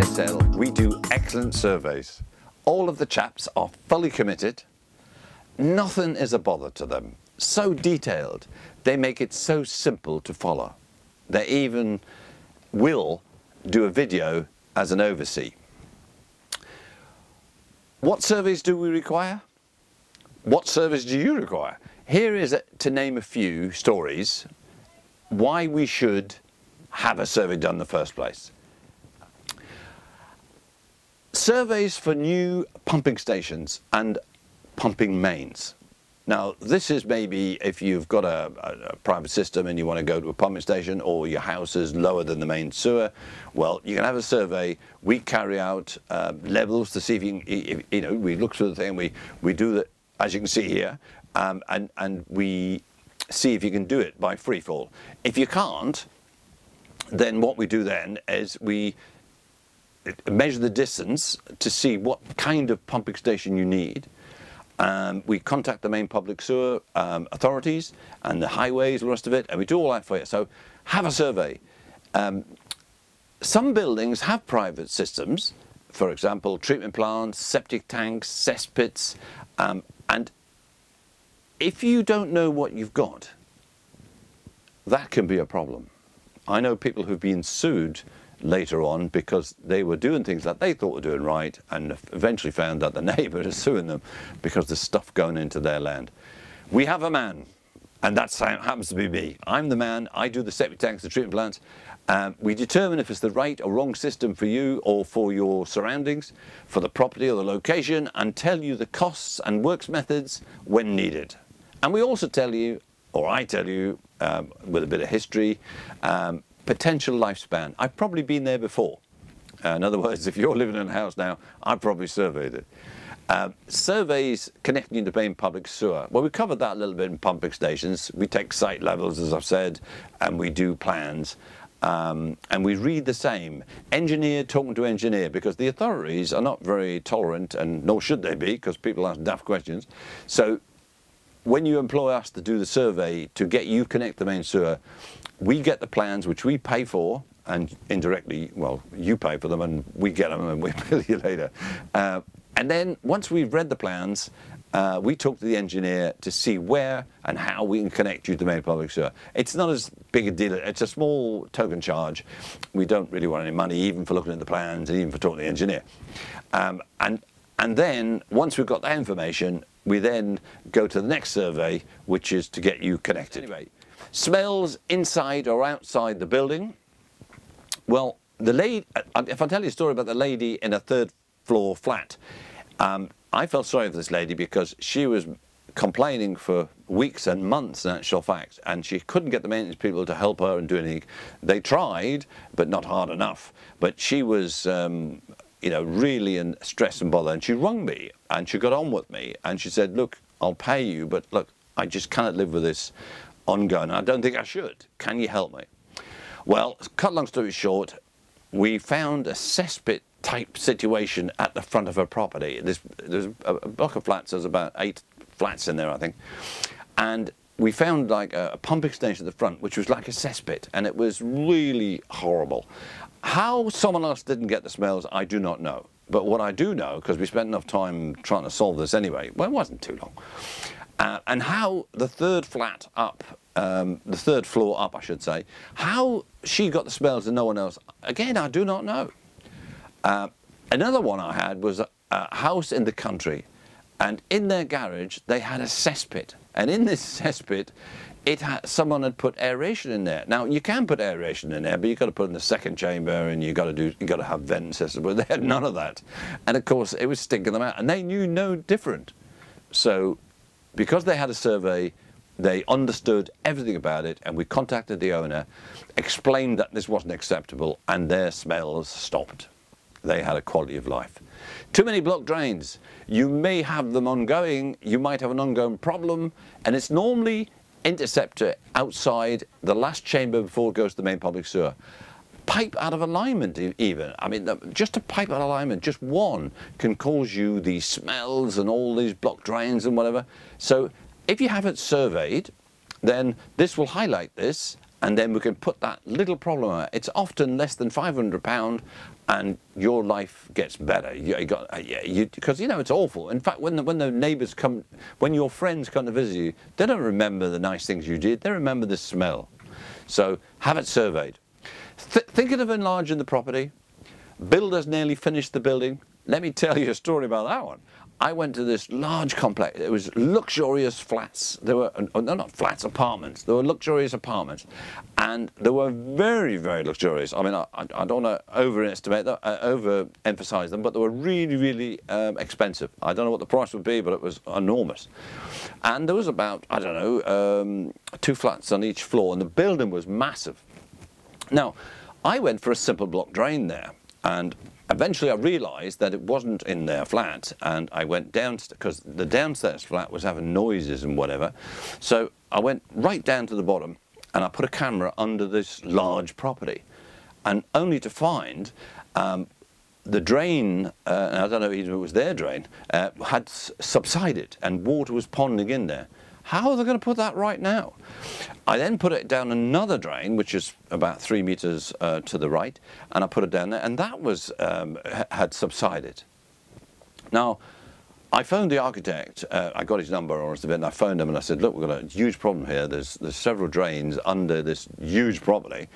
detail, we do excellent surveys. All of the chaps are fully committed. Nothing is a bother to them. So detailed, they make it so simple to follow. They even will do a video as an oversee. What surveys do we require? What surveys do you require? Here is, to name a few stories, why we should have a survey done in the first place. Surveys for new pumping stations and pumping mains. Now, this is maybe if you've got a private system and you want to go to a pumping station, or your house is lower than the main sewer. Well, you can have a survey. We carry out levels to see if you know, we look through the thing, we do that, as you can see here, and we see if you can do it by free fall. If you can't, then what we do then is we measure the distance to see what kind of pumping station you need. We contact the main public sewer authorities and the highways, the rest of it, and we do all that for you. So have a survey. Some buildings have private systems, for example, treatment plants, septic tanks, cesspits, and if you don't know what you've got, that can be a problem. I know people who've been sued later on because they were doing things that they thought were doing right, and eventually found that the neighbour is suing them because there's stuff going into their land. We have a man, and that happens to be me. I'm the man. I do the septic tanks, the treatment plants. We determine if it's the right or wrong system for you or for your surroundings, for the property or the location, and tell you the costs and works methods when needed. And we also tell you, or I tell you, with a bit of history, potential lifespan. I've probably been there before. In other words, if you're living in a house now, I've probably surveyed it. Surveys connecting you to main public sewer. Well, we covered that a little bit in pumping stations. We take site levels, as I've said, and we do plans. And we read the same. Engineer talking to engineer, because the authorities are not very tolerant, and nor should they be, because people ask daft questions. So when you employ us to do the survey to get you connect the main sewer, we get the plans, which we pay for, and indirectly, well, you pay for them and we get them and we bill you later. And then once we've read the plans, we talk to the engineer to see where and how we can connect you to the main public sewer. It's not as big a deal. It's a small token charge. We don't really want any money, even for looking at the plans and even for talking to the engineer. And then once we've got that information, we then go to the next survey, which is to get you connected. Anyway, smells inside or outside the building. Well, the lady, if I tell you a story about the lady in a third floor flat, I felt sorry for this lady because she was complaining for weeks and months, in actual fact, and she couldn't get the maintenance people to help her and do anything. They tried, but not hard enough. But she was you know, really in stress and bother, and she rung me and she got on with me and she said, look, I'll pay you, but look, I just cannot live with this ongoing. I don't think I should. Can you help me? Well, cut long story short, we found a cesspit type situation at the front of her property. There's a block of flats. There's about 8 flats in there, I think, and we found like a pumping station at the front, which was like a cesspit, and it was really horrible. How someone else didn't get the smells, I do not know. But what I do know, because we spent enough time trying to solve this anyway, well, it wasn't too long, and how the third flat up, the third floor up, I should say, how she got the smells and no one else, again, I do not know. Another one I had was a house in the country, and in their garage they had a cesspit, and in this cesspit someone had put aeration in there. Now you can put aeration in there, but you've got to put in the second chamber, and you got to have vent systems. But they had none of that, and of course it was stinking them out, and they knew no different. So because they had a survey, they understood everything about it, and we contacted the owner, explained that this wasn't acceptable, and their smells stopped. They had a quality of life. Too many blocked drains. You may have them ongoing, you might have an ongoing problem, and it's normally interceptor outside the last chamber before it goes to the main public sewer. Pipe out of alignment even. I mean, just a pipe out of alignment, just one, can cause you these smells and all these blocked drains and whatever. So if you have it surveyed, then this will highlight this, and then we can put that little problem out. It's often less than £500, and your life gets better. Because you know it's awful. In fact, when the neighbours come, when your friends come to visit you, they don't remember the nice things you did. They remember the smell. So have it surveyed. Thinking of enlarging the property. Builders nearly finished the building. Let me tell you a story about that one. I went to this large complex. It was luxurious flats. There were, no, not flats, apartments. There were luxurious apartments. And they were very, very luxurious. I mean, I don't want to overemphasize them, but they were really, really expensive. I don't know what the price would be, but it was enormous. And there was about, I don't know, 2 flats on each floor, and the building was massive. Now, I went for a simple block drain there, and eventually I realised that it wasn't in their flat, and I went downstairs, because the downstairs flat was having noises and whatever. So I went right down to the bottom, and I put a camera under this large property, and only to find the drain, and I don't know if it was their drain, had subsided, and water was ponding in there. How are they going to put that right now? I then put it down another drain, which is about 3 meters to the right, and I put it down there, and that was had subsided. Now, I phoned the architect. I got his number, or and I phoned him, and I said, "Look, we've got a huge problem here. There's several drains under this huge property,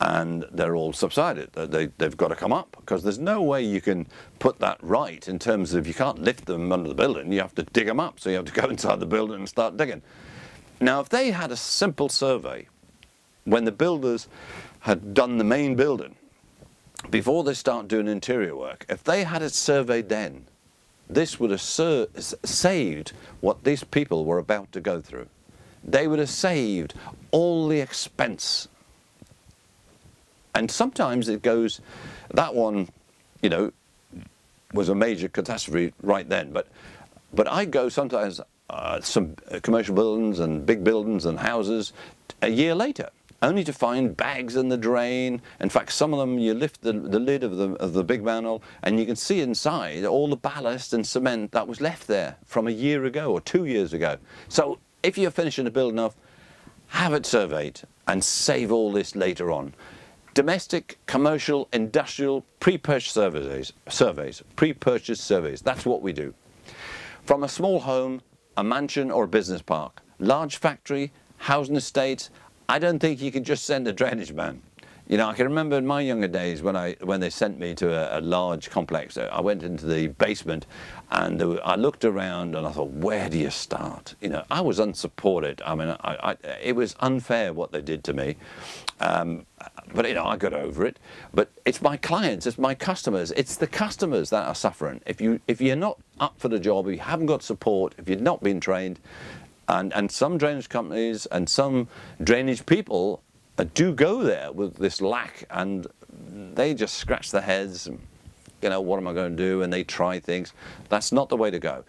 and they're all subsided. They've got to come up, because there's no way you can put that right in terms of you can't lift them under the building. You have to dig them up, so you have to go inside the building and start digging." Now, if they had a simple survey when the builders had done the main building, before they start doing interior work, if they had it surveyed then, this would have saved what these people were about to go through. They would have saved all the expense. And sometimes it goes, that one, you know, was a major catastrophe right then. But I go sometimes, some commercial buildings and big buildings and houses a year later, only to find bags in the drain. In fact, some of them, you lift the lid of the big manhole, and you can see inside all the ballast and cement that was left there from a year ago or 2 years ago. So if you're finishing a building off, have it surveyed and save all this later on. Domestic, commercial, industrial, pre-purchase surveys, pre-purchase surveys, that's what we do. From a small home, a mansion or a business park, large factory, housing estates, I don't think you can just send a drainage man. You know, I can remember in my younger days when they sent me to a large complex. I went into the basement, and I looked around and I thought, where do you start? You know, I was unsupported. I mean, it was unfair what they did to me. But you know, I got over it. But it's my clients, it's my customers, it's the customers that are suffering. If you're not up for the job, if you haven't got support, if you've not been trained, and some drainage companies and some drainage people do go there with this lack, and they just scratch their heads, and, you know, what am I going to do? And they try things. That's not the way to go.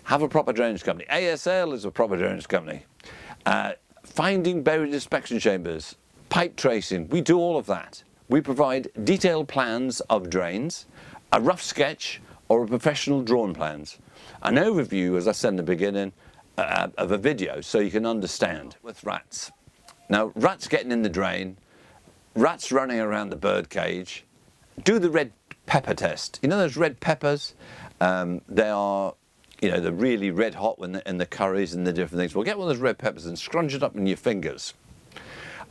Have a proper drainage company. ASL is a proper drainage company. Finding buried inspection chambers, pipe tracing, we do all of that. We provide detailed plans of drains, a rough sketch, or a professional drawing plans. An overview, as I said in the beginning, of a video, so you can understand. With rats. Now, rats getting in the drain, rats running around the bird cage. Do the red pepper test. You know those red peppers? They are, you know, they're really red hot in the curries and the different things. Well, get one of those red peppers and scrunch it up in your fingers,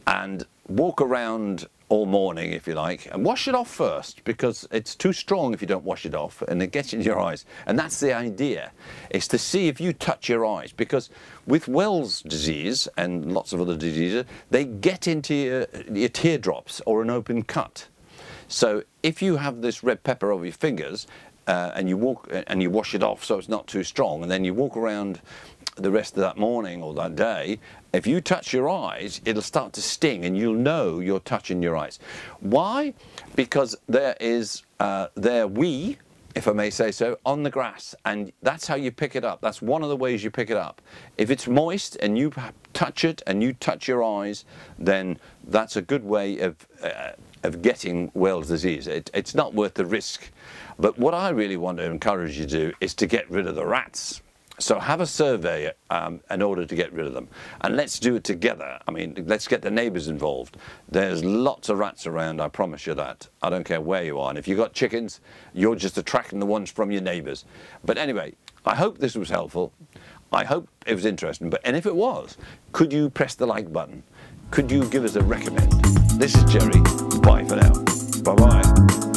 and walk around all morning, if you like, and wash it off first, because it's too strong if you don't wash it off, and it gets in your eyes. And that's the idea, is to see if you touch your eyes, because with Wells disease and lots of other diseases, they get into your teardrops or an open cut. So if you have this red pepper over your fingers, and you wash it off so it's not too strong, and then you walk around the rest of that morning or that day, if you touch your eyes, it'll start to sting, and you'll know you're touching your eyes. Why? Because there is wee, if I may say so, on the grass, and that's how you pick it up. That's one of the ways you pick it up. If it's moist and you touch it and you touch your eyes, then that's a good way of getting Wells disease. It's not worth the risk. But what I really want to encourage you to do is to get rid of the rats. So have a survey in order to get rid of them, and let's do it together. I mean, let's get the neighbours involved. There's lots of rats around, I promise you that. I don't care where you are, and if you've got chickens, you're just attracting the ones from your neighbours. But anyway, I hope this was helpful. I hope it was interesting, and if it was, could you press the like button? Could you give us a recommend? This is Gerry. Bye for now. Bye-bye.